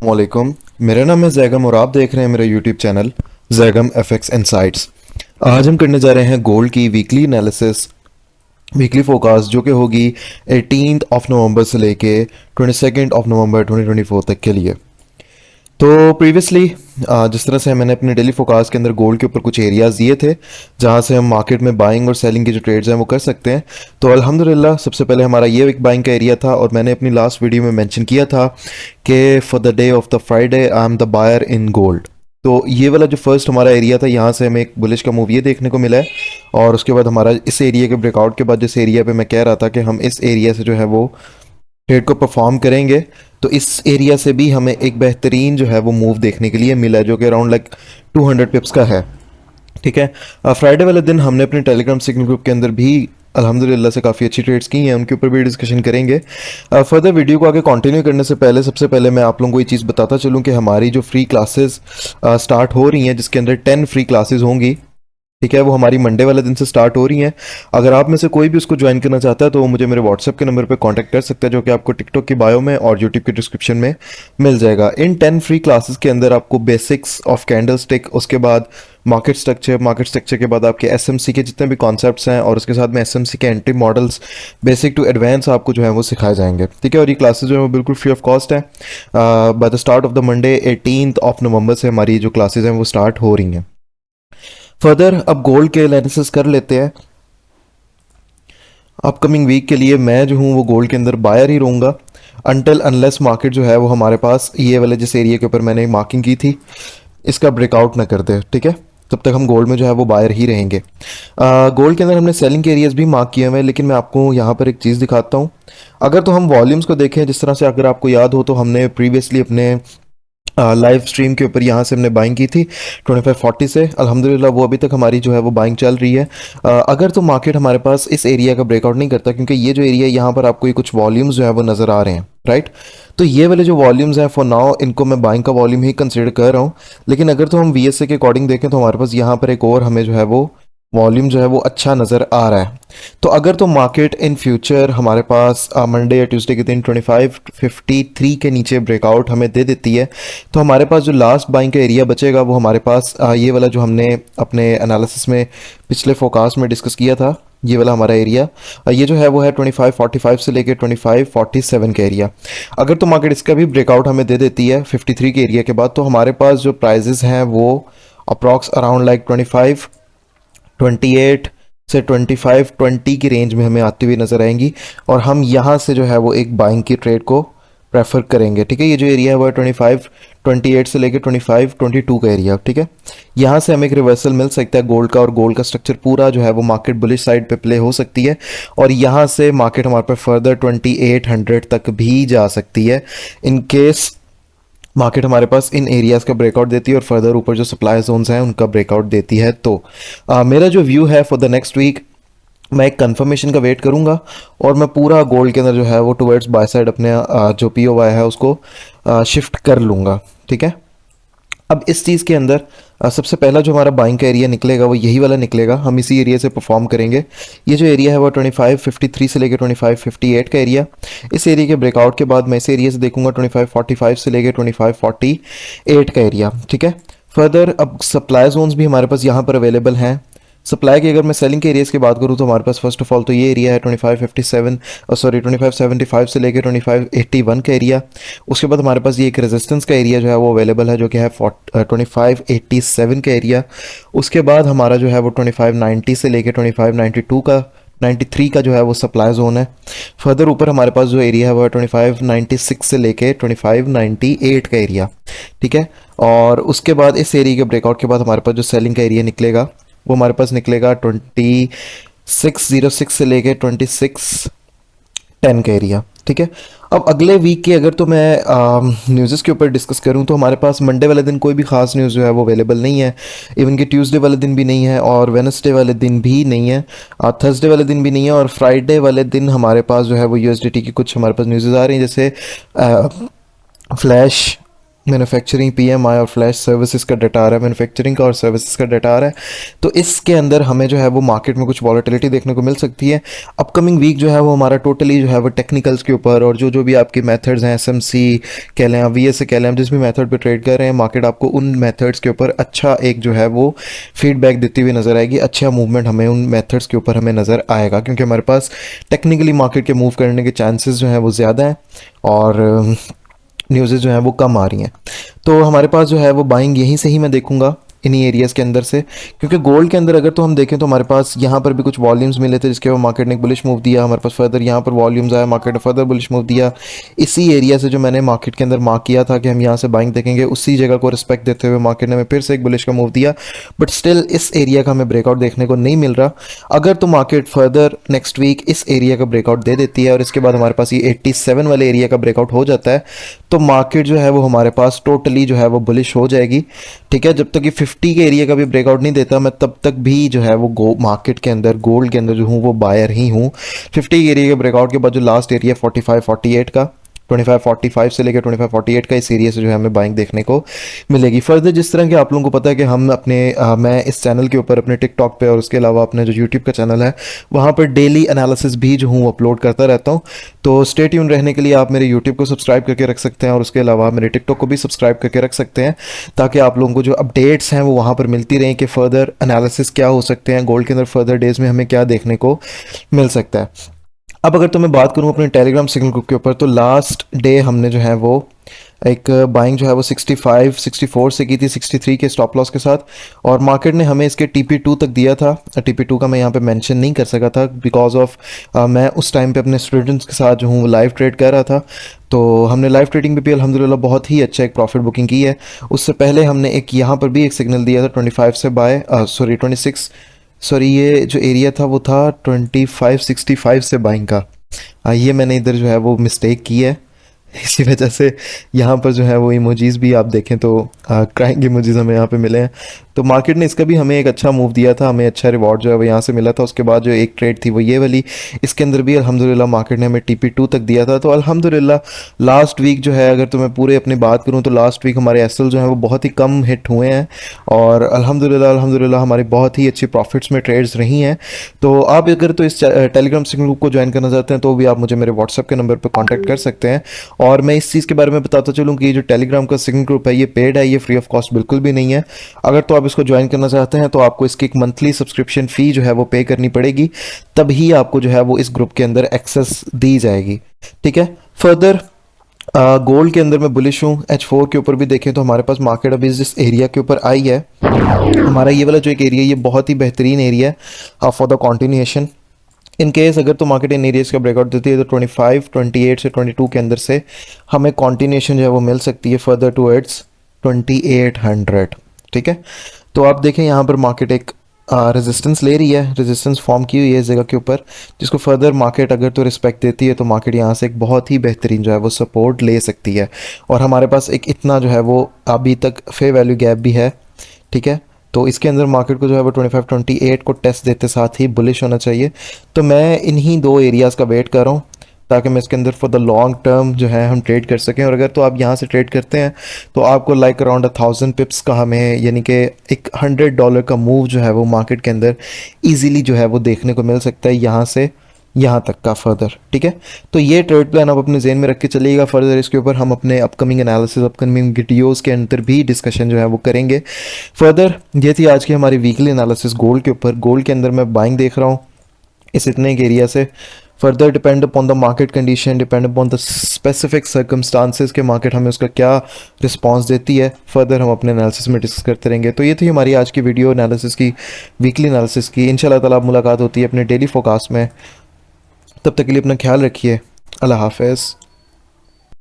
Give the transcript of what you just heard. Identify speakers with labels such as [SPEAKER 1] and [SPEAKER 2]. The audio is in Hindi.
[SPEAKER 1] वालेकुम। मेरा नाम है जैगम और आप देख रहे हैं मेरा YouTube channel Zaigham FX insights. आज हम करने जा रहे हैं गोल्ड की वीकली एनालिसिस, वीकली फोरकास्ट जो कि होगी 18 ऑफ नवंबर से लेके 22 ऑफ नवंबर 2024 तक के लिए। तो प्रीवियसली जिस तरह से मैंने अपने डेली फोकास्ट के अंदर गोल्ड के ऊपर कुछ एरियाज़ दिए थे जहां से हम मार्केट में बाइंग और सेलिंग की जो ट्रेड्स हैं वो कर सकते हैं। तो अल्हम्दुलिल्लाह सबसे पहले हमारा ये एक बाइंग का एरिया था और मैंने अपनी लास्ट वीडियो में मेंशन किया था कि for the day of the Friday I am the buyer in gold. तो ये वाला जो फर्स्ट हमारा एरिया था यहाँ से हमें एक बुलिश का मूव ये देखने को मिला है और उसके बाद हमारा इस एरिया के ब्रेकआउट के बाद जिस एरिया पे मैं कह रहा था कि हम इस एरिया से जो है वो ट्रेड को परफॉर्म करेंगे, तो इस एरिया से भी हमें एक बेहतरीन जो है वो मूव देखने के लिए मिला है जो कि अराउंड लाइक 200 पिप्स का है। ठीक है। फ्राइडे वाले दिन हमने अपने टेलीग्राम सिग्नल ग्रुप के अंदर भी अल्हम्दुलिल्लाह से काफ़ी अच्छी ट्रेड्स की हैं, उनके ऊपर भी डिस्कशन करेंगे। फर्दर वीडियो को आगे कंटिन्यू करने से पहले सबसे पहले मैं आप लोगों को ये चीज़ बताता चलूँ कि हमारी जो फ्री क्लासेस स्टार्ट हो रही हैं जिसके अंदर 10 फ्री क्लासेस होंगी, ठीक है, वो हमारी मंडे वाले दिन से स्टार्ट हो रही हैं। अगर आप में से कोई भी उसको ज्वाइन करना चाहता है तो वो मुझे मेरे व्हाट्सएप के नंबर पे कांटेक्ट कर सकता है जो कि आपको टिकटॉक की बायो में और यूट्यूब के डिस्क्रिप्शन में मिल जाएगा। इन 10 फ्री क्लासेस के अंदर आपको बेसिक्स ऑफ कैंडल स्टिक, उसके बाद मार्केट स्ट्रक्चर के बाद आपके एसएमसी के जितने भी कॉन्सेप्ट्स हैं और उसके साथ में एसएमसी के entry models basic to advance आपको जो है वो सिखाए जाएंगे। ठीक है, और ये क्लासेस जो है वो बिल्कुल फ्री ऑफ कॉस्ट है। By the start of the Monday 18 of November से हमारी जो क्लासेज हैं वो स्टार्ट हो रही हैं। फर्दर अब गोल्ड के एनालिसिस कर लेते हैं। अपकमिंग वीक के लिए मैं जो हूँ वो गोल्ड के अंदर बायर ही रहूँगा अनटिल अनलेस मार्केट जो है वो हमारे पास ये वाले जिस एरिया के ऊपर मैंने मार्किंग की थी इसका ब्रेकआउट ना कर दे। ठीक है, तब तक हम गोल्ड में जो है वो बायर ही रहेंगे। गोल्ड के अंदर हमने सेलिंग के एरियाज भी मार्क किए हुए हैं, लेकिन मैं आपको यहाँ पर एक चीज़ दिखाता हूँ। अगर तो हम वॉल्यूम्स को देखें जिस तरह से, अगर आपको याद हो तो हमने प्रीवियसली अपने लाइव स्ट्रीम के ऊपर यहाँ से हमने बाइंग की थी 2540 से। अल्हम्दुलिल्लाह वो अभी तक हमारी जो है वो बाइंग चल रही है। अगर तो मार्केट हमारे पास इस एरिया का ब्रेकआउट नहीं करता, क्योंकि ये जो एरिया यहाँ पर आपको ये कुछ वॉल्यूम्स जो है वो नज़र आ रहे हैं, राइट। तो ये वाले जो वॉल्यूम्स हैं फॉर नाउ इनको मैं बाइंग का वॉल्यूम ही कंसिडर कर रहा हूँ। लेकिन अगर तो हम वीएसए के अकॉर्डिंग देखें तो हमारे पास यहाँ पर एक और हमें जो है वो वॉल्यूम जो है वो अच्छा नज़र आ रहा है। तो अगर तो मार्केट इन फ्यूचर हमारे पास मंडे या ट्यूसडे के दिन 2553 के नीचे ब्रेकआउट हमें दे देती है तो हमारे पास जो लास्ट बाइंग का एरिया बचेगा वो हमारे पास ये वाला जो हमने अपने एनालिसिस में पिछले फोकास्ट में डिस्कस किया था, ये वाला हमारा एरिया ये जो है वो है 2545 से लेकर 2547 का एरिया। अगर तो मार्केट इसका भी ब्रेकआउट हमें दे देती है 53 के एरिया के बाद, तो हमारे पास जो प्राइजेस हैं वो अप्रॉक्स अराउंड लाइक 28 से 25-20 की रेंज में हमें आती हुई नज़र आएंगी और हम यहाँ से जो है वो एक बाइंग की ट्रेड को प्रेफर करेंगे। ठीक है, ये जो एरिया है वो 28 से लेकर 22 का एरिया। ठीक है, यहाँ से हमें एक रिवर्सल मिल सकता है गोल्ड का और गोल्ड का स्ट्रक्चर पूरा जो है वो मार्केट बुलिश साइड पे प्ले हो सकती है और यहाँ से मार्केट हमारे पे फर्दर 2800 तक भी जा सकती है इन केस मार्केट हमारे पास इन एरियाज़ का ब्रेकआउट देती है और फर्दर ऊपर जो सप्लाई जोन्स हैं उनका ब्रेकआउट देती है। तो मेरा जो व्यू है फॉर द नेक्स्ट वीक, मैं एक कंफर्मेशन का वेट करूंगा और मैं पूरा गोल्ड के अंदर जो है वो टुवर्ड्स बाय साइड अपने जो पीओवाई है उसको शिफ्ट कर लूँगा। ठीक है, अब इस चीज़ के अंदर सबसे पहला जो हमारा बाइंग का एरिया निकलेगा वो यही वाला निकलेगा, हम इसी एरिया से परफॉर्म करेंगे। ये जो एरिया है वो 2553 से लेकर 2558 का एरिया। इस एरिया के ब्रेकआउट के बाद मैं इस एरिया से देखूंगा 2545 से लेकर 2548 का एरिया। ठीक है, फर्दर अब सप्लाई जोन्स भी हमारे पास यहाँ पर अवेलेबल हैं। सप्लाई की अगर मैं सेलिंग के एरियाज़ की बात करूँ तो हमारे पास फर्स्ट ऑफ ऑल तो ये एरिया है 2575 से लेकर 2581 का एरिया। उसके बाद हमारे पास ये एक रेजिस्टेंस का एरिया जो है वो अवेलेबल है जो कि है 2587 का एरिया। उसके बाद हमारा जो है वो 2590 से लेकर 93 का जो है वो सप्लाई जोन है। फर्दर ऊपर हमारे पास जो एरिया है वो 2596 से लेके 2598 का एरिया। ठीक है, और उसके बाद इस एरिया के ब्रेकआउट के बाद हमारे पास जो सेलिंग का एरिया निकलेगा वो हमारे पास निकलेगा 2606 से लेके 2610 का एरिया। ठीक है, अब अगले वीक की अगर तो मैं न्यूज़ के ऊपर डिस्कस करूं तो हमारे पास मंडे वाले दिन कोई भी ख़ास न्यूज़ जो है वो अवेलेबल नहीं है, इवन कि ट्यूसडे वाले दिन भी नहीं है और वेडनेसडे वाले दिन भी नहीं है, थर्सडे वाले दिन भी नहीं है और फ्राइडे वाले दिन हमारे पास जो है वो यूएसडीटी की कुछ हमारे पास न्यूज़ आ रही हैं जैसे फ्लैश मैन्युफैक्चरिंग पीएमआई और फ्लैश सर्विसेज का डाटा आ रहा है, मैन्युफैक्चरिंग का और सर्विसेज का डाटा आ रहा है। तो इसके अंदर हमें जो है वो मार्केट में कुछ वॉलेटिलिटी देखने को मिल सकती है। अपकमिंग वीक जो है वो हमारा टोटली जो है वो टेक्निकल्स के ऊपर और जो जो भी आपके मेथड्स हैं, एसएमसी कह लें, वीएस कह लें, जिस भी मेथड पे ट्रेड कर रहे हैं, मार्केट आपको उन मेथड्स के ऊपर अच्छा एक जो है वो फीडबैक देती हुई नजर आएगी। अच्छा मूवमेंट हमें उन मेथड्स के ऊपर हमें नज़र आएगा, क्योंकि हमारे पास टेक्निकली मार्केट के मूव करने के चांसेस जो हैं वो ज़्यादा हैं और न्यूज़ेज जो हैं वो कम आ रही हैं। तो हमारे पास जो है वो बाइंग यहीं से ही मैं देखूंगा, इन्हीं एरियाज़ के अंदर से, क्योंकि गोल्ड के अंदर अगर तो हम देखें तो हमारे पास यहाँ पर भी कुछ वॉल्यूम्स मिले थे जिसके बाद मार्केट ने एक बुलिश मूव दिया, हमारे पास फर्दर यहाँ पर वॉल्यूम्स आया, मार्केट ने फर्दर बुलिश मूव दिया। इसी एरिया से जो मैंने मार्केट के अंदर मार्क किया था कि हम यहाँ से बाइंग देखेंगे, उसी जगह को रिस्पेक्ट देते हुए मार्केट ने हमें फिर से एक बुलिश का मूव दिया, बट स्टिल इस एरिया का हमें ब्रेकआउट देखने को नहीं मिल रहा। अगर तो मार्केट फर्दर नेक्स्ट वीक इस एरिया का ब्रेकआउट दे देती है और इसके बाद हमारे पास ये 87 वाले एरिया का ब्रेकआउट हो जाता है, तो मार्केट जो है वो हमारे पास टोटली जो है वो बुलिश हो जाएगी। ठीक है, जब तक ये 50 के एरिया का भी ब्रेकआउट नहीं देता, मैं तब तक भी जो है वो मार्केट के अंदर गोल्ड के अंदर जो हूँ वो बायर ही हूँ। 50 के एरिया के ब्रेकआउट के बाद जो लास्ट एरिया 45-48 का, 25-45 से लेकर 25-48 का, इस एरिया से जो है हमें बाइंग देखने को मिलेगी। फर्दर जिस तरह के आप लोगों को पता है कि हम अपने मैं इस चैनल के ऊपर अपने टिकटॉक पे और उसके अलावा अपने जो यूट्यूब का चैनल है वहाँ पर डेली एनालिसिस भी जो हूँ अपलोड करता रहता हूँ। तो स्टे ट्यून रहने के लिए आप मेरे यूट्यूब को सब्सक्राइब करके रख सकते हैं और उसके अलावा मेरे टिकटॉक को भी सब्सक्राइब करके रख सकते हैं, ताकि आप लोगों को जो अपडेट्स हैं वो वहाँ पर मिलती रहें कि फ़र्दर एनालिसिस क्या हो सकते हैं, गोल्ड के अंदर फर्दर डेज में हमें क्या देखने को मिल सकता है। अब अगर तो मैं बात करूं अपने टेलीग्राम सिग्नल ग्रुप के ऊपर, तो लास्ट डे हमने जो है वो एक बाइंग जो है वो 64 से की थी 63 के स्टॉप लॉस के साथ, और मार्केट ने हमें इसके TP2 तक दिया था। TP2 का मैं यहाँ पे मेंशन नहीं कर सका था बिकॉज ऑफ मैं उस टाइम पे अपने स्टूडेंट्स के साथ जो हूँ लाइव ट्रेड कर रहा था। तो हमने लाइव ट्रेडिंग पे भी अल्हम्दुलिल्लाह बहुत ही अच्छा एक प्रॉफिट बुकिंग की है। उससे पहले हमने एक यहाँ पर भी एक सिग्नल दिया था 25 से बाय 26, सॉरी ये जो एरिया था वो था 2565 से बाइंग का। ये मैंने इधर जो है वो मिस्टेक की है, इसी वजह से यहाँ पर जो है वो इमोजीज़ भी आप देखें तो क्राइंग इमोजीज़ हमें यहाँ पे मिले हैं। तो मार्केट ने इसका भी हमें एक अच्छा मूव दिया था, हमें अच्छा रिवॉर्ड जो है वो यहाँ से मिला था। उसके बाद जो एक ट्रेड थी वो ये वाली, इसके अंदर भी अल्हम्दुलिल्लाह मार्केट ने हमें TP2 तक दिया था। तो अल्हम्दुलिल्लाह लास्ट वीक जो है, अगर तो मैं पूरे अपनी बात करूँ तो लास्ट वीक हमारे एसएल जो है वो बहुत ही कम हिट हुए हैं और अल्हम्दुलिल्लाह हमारी बहुत ही अच्छी प्रॉफिट्स में ट्रेड्स रही हैं। तो आप अगर तो इस टेलीग्राम सिग्नल ग्रुप को ज्वाइन करना चाहते हैं तो भी आप मुझे मेरे व्हाट्सएप के नंबर पर कॉन्टैक्ट कर सकते हैं। और मैं इस चीज़ के बारे में बताता चलूँ कि ये जो टेलीग्राम का सिग्नल ग्रुप है ये पेड है, ये फ्री ऑफ कॉस्ट बिल्कुल भी नहीं है। अगर तो आप इसको ज्वाइन करना चाहते हैं तो आपको इसकी एक मंथली सब्सक्रिप्शन फ़ी जो है वो पे करनी पड़ेगी, तभी आपको जो है वो इस ग्रुप के अंदर एक्सेस दी जाएगी। ठीक है, फर्दर गोल्ड के अंदर मैं बुलिश हूँ। H4 के ऊपर भी देखें तो हमारे पास मार्केट अभी जिस एरिया के ऊपर आई है, हमारा ये वाला जो एक एरिया, ये बहुत ही बेहतरीन एरिया है for the continuation. In case अगर तो मार्केट इन एरियाज का ब्रेकआउट देती है तो 25, 28 से 22 के अंदर से हमें कॉन्टिन्यूएशन जो है वो मिल सकती है फर्दर टूवर्ड्स 2800। ठीक है, तो आप देखें यहाँ पर मार्केट एक रेजिस्टेंस ले रही है, रेजिस्टेंस फॉर्म की हुई है इस जगह के ऊपर, जिसको फर्दर मार्केट अगर तो रिस्पेक्ट देती है तो मार्केट यहाँ से एक बहुत ही बेहतरीन जो है वो सपोर्ट ले सकती है। और हमारे पास एक इतना जो है वो अभी तक फेयर वैल्यू गैप भी है। ठीक है, तो इसके अंदर मार्केट को जो है वो 25-28 को टेस्ट देते साथ ही बुलिश होना चाहिए। तो मैं इन्हीं दो एरियाज़ का वेट कर रहा हूँ ताकि मैं इसके अंदर फॉर द लॉन्ग टर्म जो है हम ट्रेड कर सकें। और अगर तो आप यहाँ से ट्रेड करते हैं तो आपको लाइक अराउंड 1000 पिप्स का हमें, यानी कि एक $100 का मूव जो है वो मार्केट के अंदर ईजीली जो है वो देखने को मिल सकता है यहाँ से यहाँ तक का फर्दर। ठीक है, तो ये ट्रेड प्लान आप अपने जेन में रख के चलिएगा। फर्दर इसके ऊपर हम अपने अपकमिंग एनालिसिस, अपकमिंग वीडियोस के अंदर भी डिस्कशन जो है वो करेंगे। फर्दर ये थी आज की हमारी वीकली एनालिसिस गोल्ड के ऊपर। गोल्ड के अंदर मैं बाइंग देख रहा हूँ इस इतने के एरिया से। Further depend upon the market condition, depend upon the specific circumstances के मार्केट हमें उसका क्या रिस्पांस देती है, फर्दर हम अपने एनालिसिस में डिस्कस करते रहेंगे। तो ये थी हमारी आज की वीडियो एनालिसिस की, वीकली एनालिसिस की। इंशाल्लाह ताला मुलाकात होती है अपने डेली फोरकास्ट में। तब तक के लिए अपना ख्याल रखिए। अल्लाह हाफ़िज़।